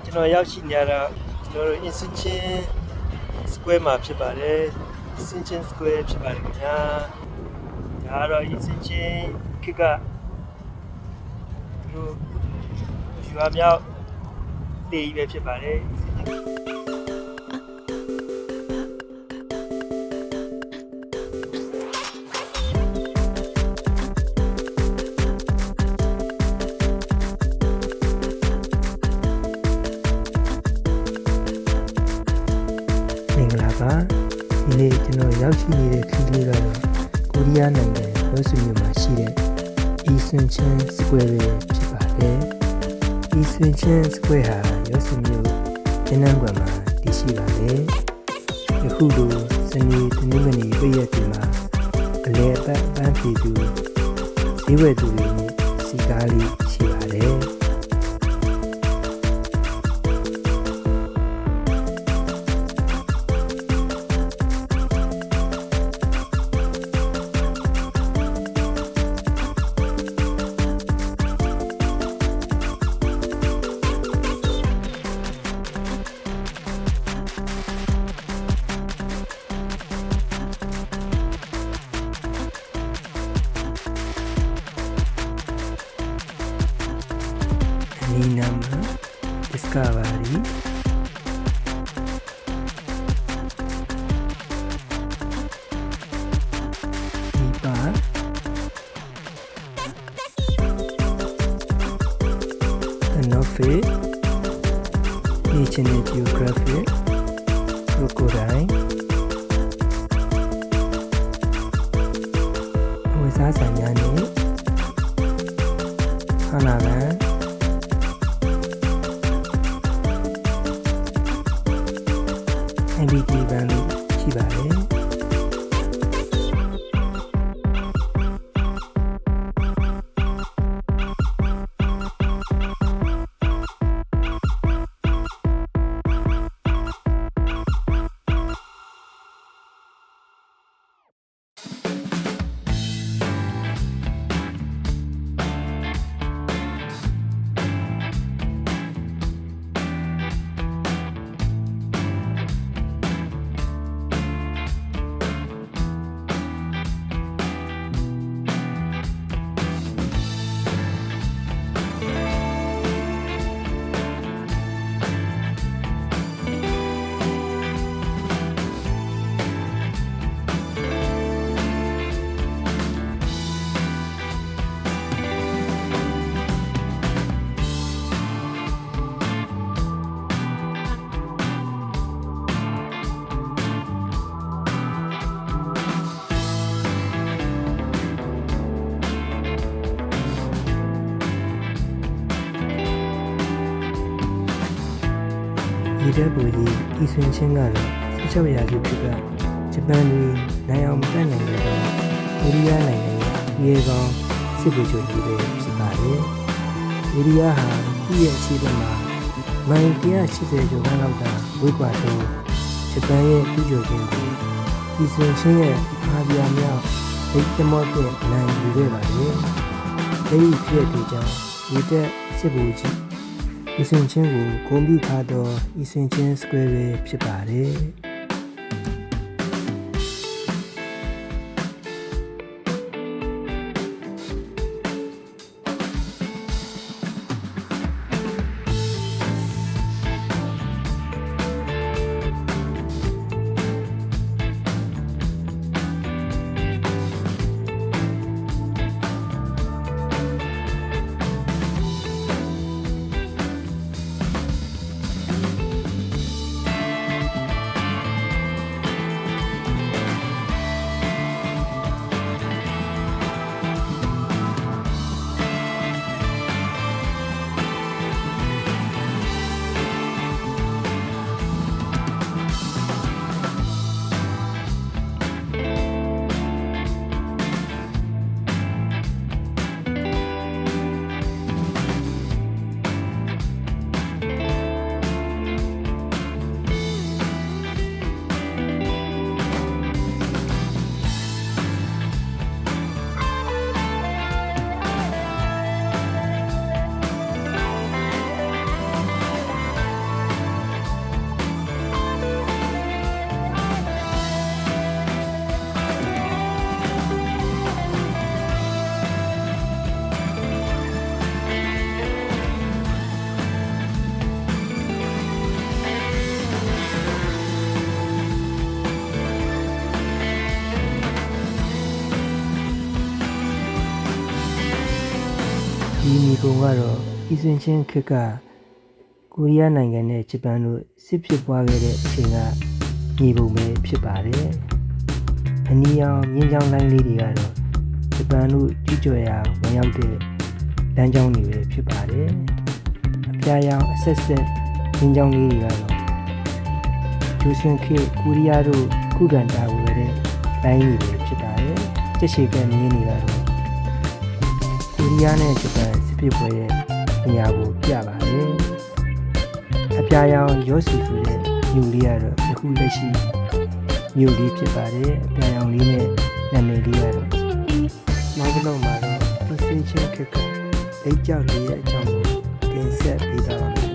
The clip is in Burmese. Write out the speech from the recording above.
ကျွန်တော်ရောက်ရှိနေရတာကျွန်တော်တို့ Insignian Square မှာဖြစ်ပါတယ် Insignian Square ဖြစ်ပါတယ်ခင်ဗျာဒါကတော့ Insignian ခေတ်ကတို့ယူအမြောက်တည်ကြီးပဲဖြစ်ပါတယ်ဒီနေ့ကျွန်တော်ရောက်ရှိနေတဲ့ခရီးလေးကတော့ကိုရီးယားနိုင်ငံရောစုမြို့မှာရှိတဲ့ Insignian Square ပဲဖြစ်ပါတယ် Insignian Square ဟာရောစုမြို့ကျန်းနကွယ်မှာတည်ရှိပါတယ်ယခုလိုစနေတနင်္ဂနွေပြည့်ရက်တွေမှာအလဲအပတ်ပန်းဖြေသူဈေးဝယ်သူတွေနဲ့စီကားလေးရှိပါတယ်နီနာမ Discovery Nipa Anofe National Geographic Crocodile ဝေစားဆိုင်များနဲ့ဟာနာလန်MBT ဘန်းလို့ရှိပါတယ်ရေတပ်ဘူကြီးဤဆွင်ချင်းကတော့16ရာစုခေတ်ကဂျပန်တွေနိုင်အောင်မတတ်နိုင်တဲ့ကိုရီးယားနိုင်ငံရဲ့ရေကောင်စစ်ဗိုလ်ချုပ်ကြီးပဲဖြစ်ပါတယ်။ကိုရီးယားဟာသူ့ရဲ့အရှေ့ဘက်မှာမိုင်180ကျော်လောက်ကဝေးကွာတဲ့ဂျပန်ရဲ့ပြည်ကျော်ခြင်းကိုဤဆွင်ချင်းရဲ့အားပြားများဒိတ်သမော့တဲ့နိုင်ယူခဲ့ပါတယ်။အဲဒီဖြစ်တဲ့ကြောင့်ရေတပ်စစ်ဗိုလ်ကြီးInsignianကိုဂုဏ်ပြုထားသော Insignian Square ပဲဖြစ်ပါတယ် ဒီမြေပုံကတော့ဤဆွင်ချင်းခက်ကကိုရီးယားနိုင်ငံနဲ့ဂျပန်တို့စစ်ဖြစ်ပွားခဲ့တဲ့အချိန်ကမြေပုံပဲဖြစ်ပါတယ်။အနီရောင်မြင်းချောင်းလိုင်းလေးတွေကတော့ဂျပန်တို့ကျူးကျော်ရာဝင်ရောက်တဲ့လမ်းကြောင်းတွေပဲဖြစ်ပါတယ်။အပြာရောင်အဆက်ဆက်မြင်းချောင်းလေးတွေကတော့ဂျိုဆွင်ခေကိုရီးယားတို့ခုခံတာဝယ်တဲ့လိုင်းတွေပဲဖြစ်ပါတယ်။ကြက်ရှည်ကမြင်းတွေကတော့ကိုရီးယားနဲ့ဂျပန်စစ်ဖြစ်ပွဲရဲ့နေရာကိုပြပါတယ်။အပြာရောင်ရောစီဆိုတဲ့မြို့လေးကတော့အခုလက်ရှိမြို့လေးဖြစ်ပါတယ်။အပြာရောင်လေးနဲ့နာမည်လေးကတော့နောက်တစ်လုံးမှာတော့အစင်းချင်းခက်ကလက်ကြောက်လေးရဲ့အကြောင်းကိုတင်ဆက်ပေးသွားပါမယ်